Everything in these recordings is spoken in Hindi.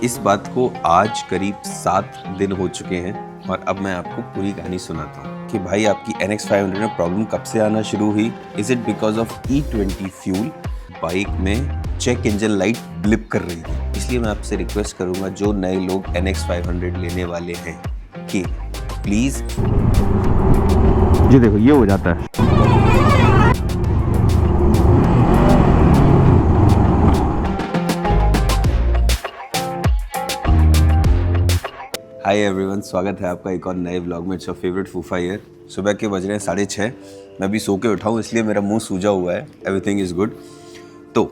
इस बात को आज करीब 7 दिन हो चुके हैं और अब मैं आपको पूरी कहानी सुनाता हूँ कि भाई आपकी NX500 में प्रॉब्लम कब से आना शुरू हुई। Is it because of E20 fuel? Bike में चेक इंजन लाइट ब्लिप कर रही थी। इसलिए मैं आपसे रिक्वेस्ट करूंगा जो नए लोग NX500 लेने वाले हैं कि प्लीज ये देखो ये हो जाता है। हाय एवरीवन, स्वागत है आपका एक और नए व्लॉग में। इट्स योर फेवरेट फूफा हियर। सुबह के बज रहे हैं 6:30। मैं अभी सो के उठा हूँ इसलिए मेरा मुंह सूजा हुआ है। Everything is good. तो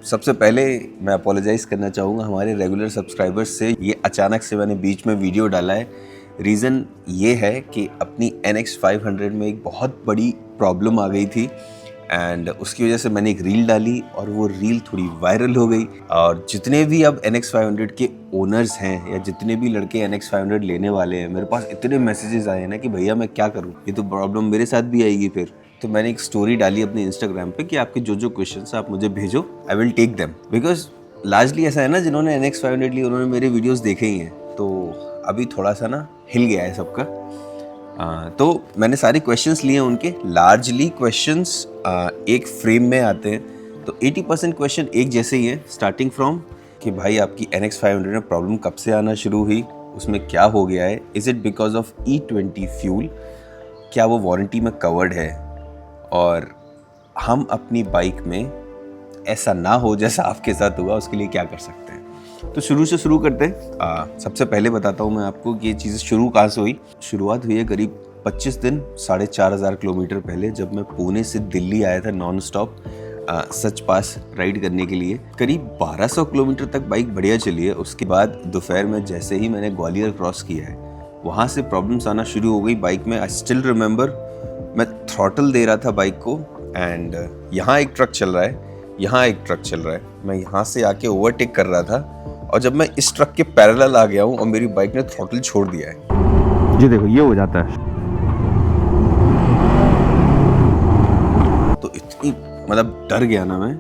सबसे पहले मैं अपोलोजाइज़ करना चाहूँगा हमारे रेगुलर सब्सक्राइबर्स से। ये अचानक से मैंने बीच में वीडियो डाला है। रीज़न ये है कि अपनी NX500 में एक बहुत बड़ी प्रॉब्लम आ गई थी एंड उसकी वजह से मैंने एक रील डाली और वो रील थोड़ी वायरल हो गई। और जितने भी अब NX500 के ओनर्स हैं या जितने भी लड़के NX500 लेने वाले हैं, मेरे पास इतने मैसेजेस आए हैं ना कि भैया मैं क्या करूं, ये तो प्रॉब्लम मेरे साथ भी आएगी फिर। तो मैंने एक स्टोरी डाली अपने इंस्टाग्राम पे कि आपके जो जो क्वेश्चंस आप मुझे भेजो, I will take them. Because largely ऐसा है ना, जिन्होंने NX500 ली उन्होंने मेरे वीडियोज़ देखे ही हैं, तो अभी थोड़ा सा ना हिल गया है सबका। तो मैंने सारे क्वेश्चंस लिए हैं उनके। लार्जली क्वेश्चंस एक फ्रेम में आते हैं, तो 80% क्वेश्चन एक जैसे ही हैं, स्टार्टिंग फ्रॉम कि भाई आपकी NX500 में प्रॉब्लम कब से आना शुरू हुई, उसमें क्या हो गया है, is it because of E20 fuel, क्या वो वारंटी में कवर्ड है, और हम अपनी बाइक में ऐसा ना हो जैसा आपके साथ हुआ उसके लिए क्या कर सकते हैं। तो शुरू से शुरू करते हैं। सबसे पहले बताता हूँ मैं आपको कि ये चीज़ शुरू कहाँ से हुई। शुरुआत हुई है करीब 25 दिन 4,500 किलोमीटर पहले, जब मैं पुणे से दिल्ली आया था नॉन स्टॉप सच पास राइड करने के लिए। करीब 1200 किलोमीटर तक बाइक बढ़िया चली है। उसके बाद दोपहर में जैसे ही मैंने ग्वालियर क्रॉस किया है, वहाँ से प्रॉब्लम्स आना शुरू हो गई बाइक में। आई स्टिल रिमेंबर, मैं थ्रॉटल दे रहा था बाइक को एंड यहाँ एक ट्रक चल रहा है, यहाँ एक ट्रक चल रहा है। मैं यहाँ से आके ओवरटेक कर रहा था और जब मैं इस ट्रक के पैरेलल आ गया हूँ और मेरी बाइक ने थ्रॉटल छोड़ दिया है। ये देखो ये हो जाता है। तो इतनी मतलब डर गया ना मैं,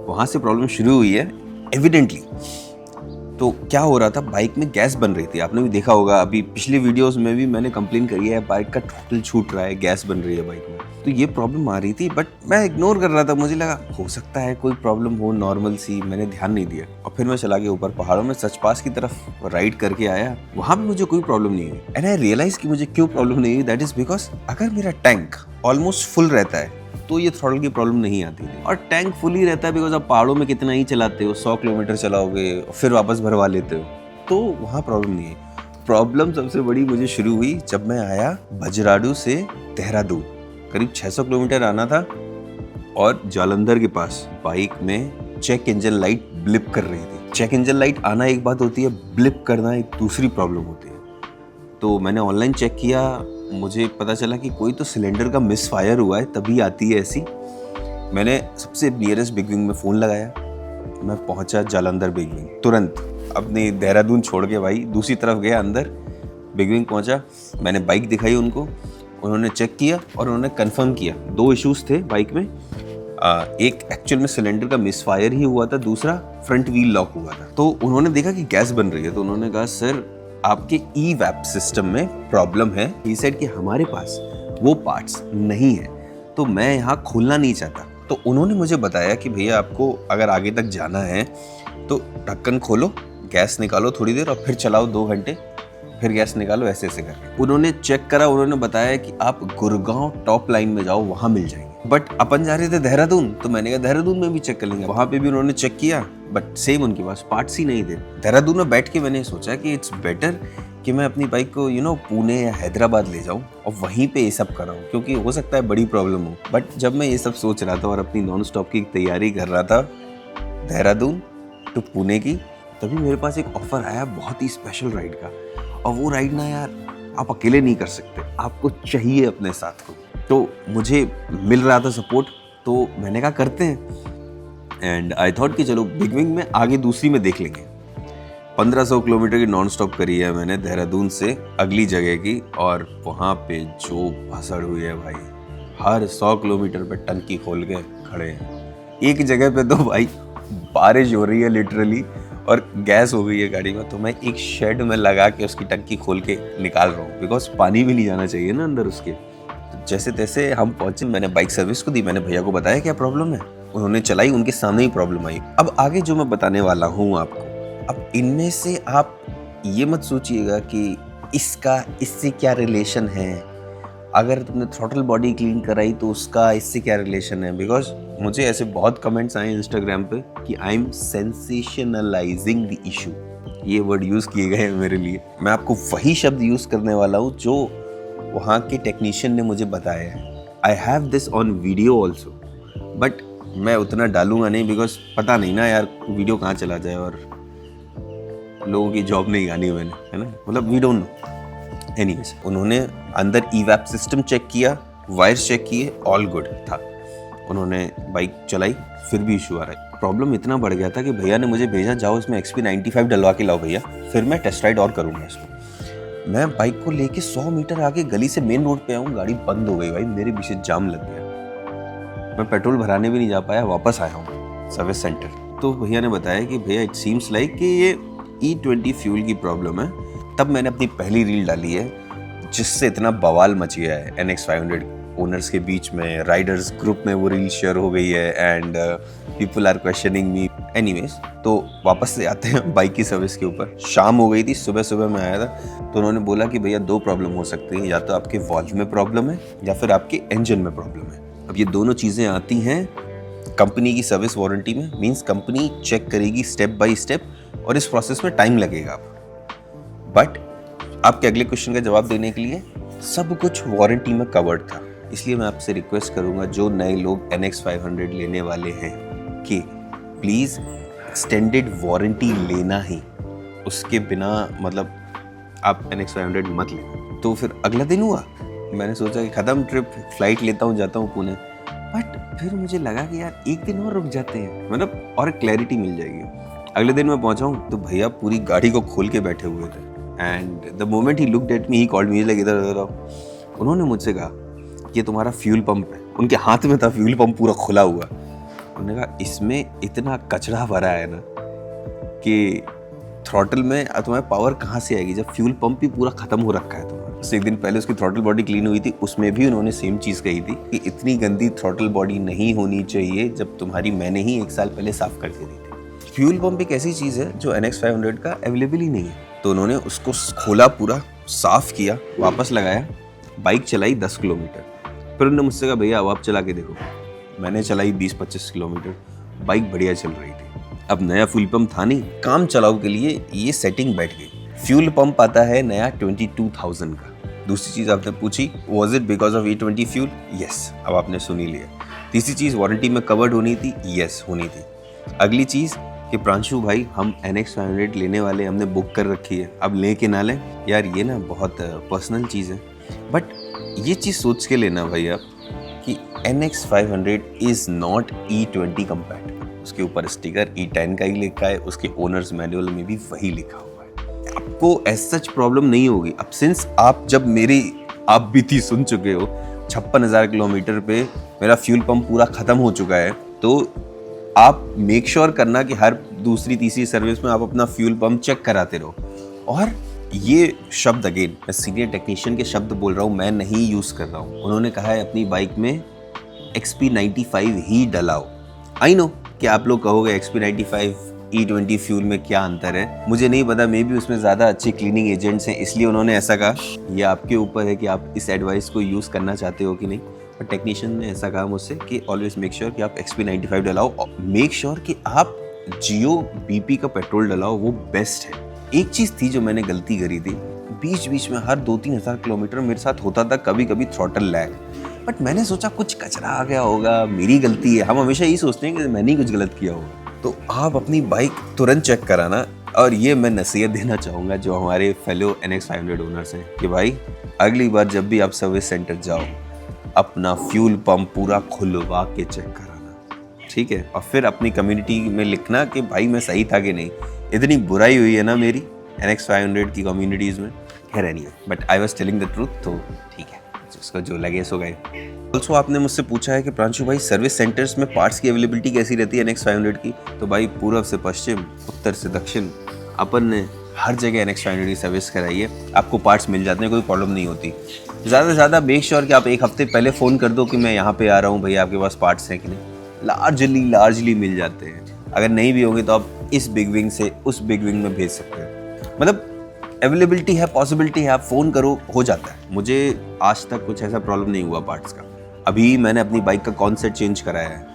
वहाँ से प्रॉब्लम शुरू हुई है एविडेंटली। तो क्या हो रहा था, बाइक में गैस बन रही थी। आपने भी देखा होगा, अभी पिछली वीडियोस में भी मैंने कंप्लेन करी है, बाइक का थ्रॉटल छूट रहा है, गैस बन रही है बाइक में। तो ये प्रॉब्लम आ रही थी, बट मैं इग्नोर कर रहा था। मुझे लगा हो सकता है कोई प्रॉब्लम हो नॉर्मल सी, मैंने ध्यान नहीं दिया। और फिर मैं चला गया ऊपर पहाड़ों में, सच पास की तरफ राइड करके आया। वहाँ भी मुझे कोई प्रॉब्लम नहीं हुई एंड आई रियलाइज कि मुझे क्यों प्रॉब्लम नहीं हुई। दैट इज बिकॉज अगर मेरा टैंक ऑलमोस्ट फुल रहता है तो ये थ्रॉटल की प्रॉब्लम नहीं आती थी। और टैंक फुल ही रहता है बिकॉज आप पहाड़ों में कितना ही चलाते हो, 100 किलोमीटर चलाओगे फिर वापस भरवा लेते हो, तो वहाँ प्रॉब्लम नहीं है। प्रॉब्लम सबसे बड़ी मुझे शुरू हुई जब मैं आया बजराडू से देहरादून। करीब 600 किलोमीटर आना था और जालंधर के पास बाइक में चेक इंजन लाइट ब्लिप कर रही थी। चेक इंजन लाइट आना एक बात होती है, ब्लिप करना एक दूसरी प्रॉब्लम होती है। तो मैंने ऑनलाइन चेक किया, मुझे पता चला कि कोई तो सिलेंडर का मिसफायर हुआ है, तभी आती है ऐसी। मैंने सबसे नियरेस्ट बिग विंग में फ़ोन लगाया। मैं पहुंचा जालंधर बिग विंग, तुरंत अपनी देहरादून छोड़ के भाई दूसरी तरफ गया, अंदर बिग विंग पहुंचा। मैंने बाइक दिखाई उनको, उन्होंने चेक किया और उन्होंने कंफर्म किया 2 इश्यूज़ थे बाइक में। एक एक्चुअल में सिलेंडर का मिसफायर ही हुआ था, दूसरा फ्रंट व्हील लॉक हुआ था। तो उन्होंने देखा कि गैस बन रही है, तो उन्होंने कहा सर आपके ई-वैप सिस्टम में प्रॉब्लम है। ही सेड कि हमारे पास वो पार्ट्स नहीं है, तो मैं यहाँ खोलना नहीं चाहता। तो उन्होंने मुझे बताया कि भैया आपको अगर आगे तक जाना है तो ढक्कन खोलो, गैस निकालो थोड़ी देर और फिर चलाओ 2 घंटे, फिर गैस निकालो, ऐसे ऐसे करके। उन्होंने चेक करा, उन्होंने बताया कि आप गुड़गांव टॉप लाइन में जाओ, वहाँ मिल जाएंगे। बट अपन जा रहे थे देहरादून, तो मैंने कहा देहरादून में भी चेक कर लेंगे। वहाँ पे भी उन्होंने चेक किया, बट सेम उनके पास पार्ट्स ही नहीं थे। देहरादून में बैठ के मैंने सोचा कि इट्स बेटर कि मैं अपनी बाइक को पुणे या हैदराबाद ले जाऊँ और वहीं पे ये सब कराऊँ, क्योंकि हो सकता है बड़ी प्रॉब्लम हो। बट जब मैं ये सब सोच रहा था और अपनी नॉन स्टॉप की तैयारी कर रहा था देहरादून टू पुणे की, तभी मेरे पास एक ऑफर आया बहुत ही स्पेशल राइड का। और वो राइड ना यार आप अकेले नहीं कर सकते, आपको चाहिए अपने साथ को। तो मुझे मिल रहा था सपोर्ट, तो मैंने कहा करते हैं। एंड आई थॉट कि चलो बिग विंग में आगे दूसरी में देख लेंगे। 1500 किलोमीटर की नॉन स्टॉप करी है मैंने देहरादून से अगली जगह की, और वहाँ पे जो भसड़ हुई है भाई, हर 100 किलोमीटर पे टंकी खोल के खड़े हैं। एक जगह पे तो भाई बारिश हो रही है लिटरली, और गैस हो गई है गाड़ी में, तो मैं एक शेड में लगा के उसकी टंकी खोल के निकाल रहा हूँ, बिकॉज पानी भी नहीं जाना चाहिए ना अंदर उसके। तो जैसे तैसे हम पहुंचे, मैंने बाइक सर्विस को दी, मैंने भैया को बताया क्या प्रॉब्लम है, उन्होंने चलाई, उनके सामने ही प्रॉब्लम आई। अब आगे जो मैं बताने वाला हूँ आपको, अब इनमें से आप ये मत सोचिएगा कि इसका इससे क्या रिलेशन है, अगर तुमने थ्रॉटल बॉडी क्लीन कराई तो उसका इससे क्या रिलेशन है। बिकॉज मुझे ऐसे बहुत कमेंट्स आए इंस्टाग्राम पे कि I am sensationalising the issue, ये वर्ड यूज़ किए गए हैं मेरे लिए। मैं आपको वही शब्द यूज़ करने वाला हूँ जो वहाँ के टेक्नीशियन ने मुझे बताया है। I have this on video also, but मैं उतना डालूंगा नहीं, बिकॉज पता नहीं ना यार वीडियो कहाँ चला जाए और लोगों की जॉब नहीं गानी मैंने, है ना, मतलब वी डोंट नो। एनीवेज, उन्होंने अंदर ईवैप सिस्टम चेक किया, वायर्स चेक किए, ऑल गुड था। उन्होंने बाइक चलाई, फिर भी इशू आ रहा है। प्रॉब्लम इतना बढ़ गया था कि भैया ने मुझे भेजा, जाओ इसमें XP95 डलवा के लाओ भैया, फिर मैं टेस्ट राइड और करूँगा इसको। मैं बाइक को लेके 100 मीटर आगे गली से मेन रोड पे आऊँ, गाड़ी बंद हो गई भाई, मेरे पीछे जाम लग गया। मैं पेट्रोल भराने भी नहीं जा पाया, वापस आया हूँ सर्विस सेंटर। तो भैया ने बताया कि भैया इट सीम्स लाइक कि ये E20 फ्यूल की प्रॉब्लम है। तब मैंने अपनी पहली रील डाली है जिससे इतना बवाल मच गया है NX500 ओनर्स के बीच में, राइडर्स ग्रुप में वो रील शेयर हो गई है and people are questioning me. Anyways, तो वापस से आते हैं बाइक की सर्विस के ऊपर। शाम हो गई थी, सुबह सुबह मैं आया था, तो उन्होंने बोला कि भैया 2 प्रॉब्लम हो सकती हैं, या तो आपके वॉल्व में प्रॉब्लम है या फिर आपके इंजन में प्रॉब्लम है। अब ये दोनों चीज़ें आती हैं कंपनी की सर्विस वारंटी में, मीन्स कंपनी चेक करेगी स्टेप बाय स्टेप और इस प्रोसेस में टाइम लगेगा। बट आपके अगले क्वेश्चन का जवाब देने के लिए सब कुछ वारंटी में कवर्ड था, इसलिए मैं आपसे रिक्वेस्ट करूंगा जो नए लोग NX500 लेने वाले हैं कि प्लीज़ एक्सटेंडेड वारंटी लेना ही, उसके बिना मतलब आप NX500 मत लेना। तो फिर अगला दिन हुआ, मैंने सोचा कि ख़त्म ट्रिप, फ्लाइट लेता हूँ, जाता हूँ पुणे। बट फिर मुझे लगा कि यार एक दिन और रुक जाते हैं, मतलब और क्लैरिटी मिल जाएगी। अगले दिन मैं पहुंचा हूँ तो भैया पूरी गाड़ी को खोल के बैठे हुए थे and the moment he looked at me, he called me, like इधर इधर आओ। उन्होंने मुझसे कहा ये तुम्हारा फ्यूल पंप है। उनके हाथ में था फ्यूल पंप पूरा खुला हुआ। उन्होंने कहा इसमें इतना कचरा भरा है ना कि थ्रॉटल में तुम्हारे पावर कहाँ से आएगी जब फ्यूल पंप ही पूरा खत्म हो रखा है तुम्हारा। उससे एक दिन पहले उसकी थ्रॉटल बॉडी क्लीन हुई थी, उसमें भी उन्होंने सेम चीज़ कही थी कि इतनी गंदी थ्रॉटल बॉडी नहीं होनी चाहिए जब तुम्हारी मैंने ही 1 साल पहले साफ करके दी थी। फ्यूल पंप एक ऐसी चीज़ है जो NX500 का अवेलेबल ही नहीं है। तो उन्होंने उसको खोला, पूरा साफ किया, वापस लगाया, बाइक चलाई 10 किलोमीटर। फिर उन्होंने मुझसे कहा भैया अब आप चला के देखो। मैंने चलाई 20-25 किलोमीटर, बाइक बढ़िया चल रही थी। अब नया फ्यूल पंप था नहीं, काम चलाओ के लिए ये सेटिंग बैठ गई। फ्यूल पंप आता है नया 22,000 का। दूसरी चीज़ आपने पूछी was it because of E20 fuel? Yes, अब आपने सुन ही लिया। तीसरी चीज़ वारंटी में कवर्ड होनी थी? यस, होनी थी। अगली चीज़ कि प्रांशु भाई हम NX500 लेने वाले, हमने बुक कर रखी है, अब लें कि ना लें? यार ये ना बहुत पर्सनल चीज़ है, बट ये चीज़ सोच के लेना भाई आप कि NX500 is not E20 compatible. उसके ऊपर स्टिकर E10 का ही लिखा है, उसके ओनर्स मैनुअल में भी वही लिखा हुआ है। आपको एज सच प्रॉब्लम नहीं होगी। अब सिंस आप जब मेरी आप बीती सुन चुके हो, 56,000 किलोमीटर पे मेरा फ्यूल पंप पूरा ख़त्म हो चुका है, तो आप मेक श्योर करना कि हर दूसरी तीसरी सर्विस में आप अपना फ्यूल पंप चेक कराते रहो। और ये शब्द अगेन मैं सीनियर टेक्नीशियन के शब्द बोल रहा हूँ, मैं नहीं यूज़ कर रहा हूँ। उन्होंने कहा है अपनी बाइक में XP95 ही डलाओ। आई नो कि आप लोग कहोगे XP95 E20 फ्यूल में क्या अंतर है, मुझे नहीं पता, मे बी उसमें ज़्यादा अच्छे क्लीनिंग एजेंट्स हैं इसलिए उन्होंने ऐसा कहा। ये आपके ऊपर है कि आप इस एडवाइस को यूज़ करना चाहते हो कि नहीं। पर टेक्नीशियन ने ऐसा कहा मुझसे कि ऑलवेज मेक श्योर कि आप XP95 डलाओ, मेक श्योर कि आप जियो BP का पेट्रोल डलाओ, वो बेस्ट है। एक चीज़ थी जो मैंने गलती करी थी, बीच बीच में हर 2-3 हज़ार किलोमीटर मेरे साथ होता था कभी कभी थ्रॉटल लैग। बट मैंने सोचा कुछ कचरा आ गया होगा, मेरी गलती है। हम हमेशा यही सोचते हैं कि मैंने ही कुछ गलत किया होगा। तो आप अपनी बाइक तुरंत चेक कराना। और ये मैं नसीहत देना चाहूँगा जो हमारे फेलो NX500 ओनर्स हैं कि भाई अगली बार जब भी आप सर्विस सेंटर जाओ, अपना फ्यूल पंप पूरा खुलवा के चेक कराना, ठीक है? और फिर अपनी कम्युनिटी में लिखना कि भाई मैं सही था कि नहीं। इतनी बुराई हुई है ना मेरी NX500 की कम्युनिटीज़ में, खैर नहीं है, but I was telling the truth, तो ठीक है। जिसका जो लगे सो गए। ऑल्सो आपने मुझसे पूछा है कि प्रांशु भाई सर्विस सेंटर्स में पार्ट्स की अवेलेबिलिटी कैसी रहती है NX 500 की। तो भाई पूर्व से पश्चिम, उत्तर से दक्षिण, अपन ने हर जगह NX 500 की सर्विस कराई है। आपको पार्ट्स मिल जाते हैं, कोई प्रॉब्लम नहीं होती। ज़्यादा से ज़्यादा मेक श्योर कि आप एक हफ्ते पहले फ़ोन कर दो कि मैं यहाँ पे आ रहा हूँ, भैया आपके पास पार्ट्स हैं कि नहीं। लार्जली मिल जाते हैं। अगर नहीं भी होंगे तो आप इस बिग विंग से उस बिग विंग में भेज सकते हैं। मतलब अवेलेबिलिटी है, पॉसिबिलिटी है, आप फ़ोन करो हो जाता है। मुझे आज तक कुछ ऐसा प्रॉब्लम नहीं हुआ पार्ट्स का। अभी मैंने अपनी बाइक का कॉन्सेप्ट चेंज कराया है,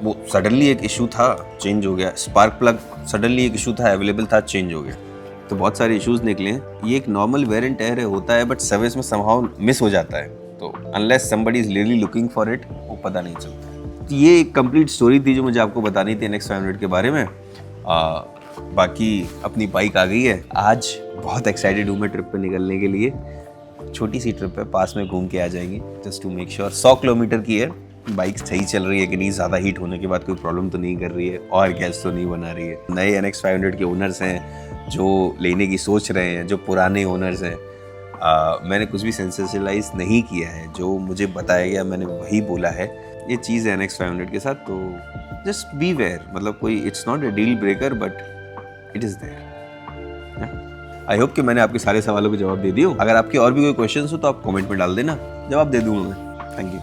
वो सडनली एक इशू था, चेंज हो गया। स्पार्क प्लग सडनली एक इशू था, अवेलेबल था, चेंज हो गया। तो बहुत सारे इश्यूज निकले हैं। ये एक नॉर्मल वेयर एंड टेयर होता है, बट सर्विस में समहाउ मिस हो जाता है। तो unless somebody is really looking for it, वो पता नहीं चलता। तो ये एक कंप्लीट स्टोरी थी जो मुझे आपको बतानी थी NX 500 के बारे में। बाकी अपनी बाइक आ गई है। आज बहुत एक्साइटेड हूँ मैं ट्रिप पे निकलने के लिए। छोटी सी ट्रिप है, पास में घूम के आ जाएंगे, just to make sure. 100 kilometer की है। बाइक सही चल रही है कि नहीं, ज़्यादा हीट होने के बाद कोई प्रॉब्लम तो नहीं कर रही है और गैस तो नहीं बना रही है। नए NX 500 के ओनर्स हैं जो लेने की सोच रहे हैं, जो पुराने ओनर्स हैं। मैंने कुछ भी सेंसेशनलाइज नहीं किया है, जो मुझे बताया गया मैंने वही बोला है। ये चीज़ है NX 500 के साथ, तो जस्ट बी वेयर। मतलब कोई it's not a deal breaker, but it is there. I hope कि मैंने आपके सारे सवालों के जवाब दे दिए। अगर आपके और भी कोई क्वेश्चंस हो तो आप कमेंट में डाल देना, जवाब दे दूंगा मैं। Thank you.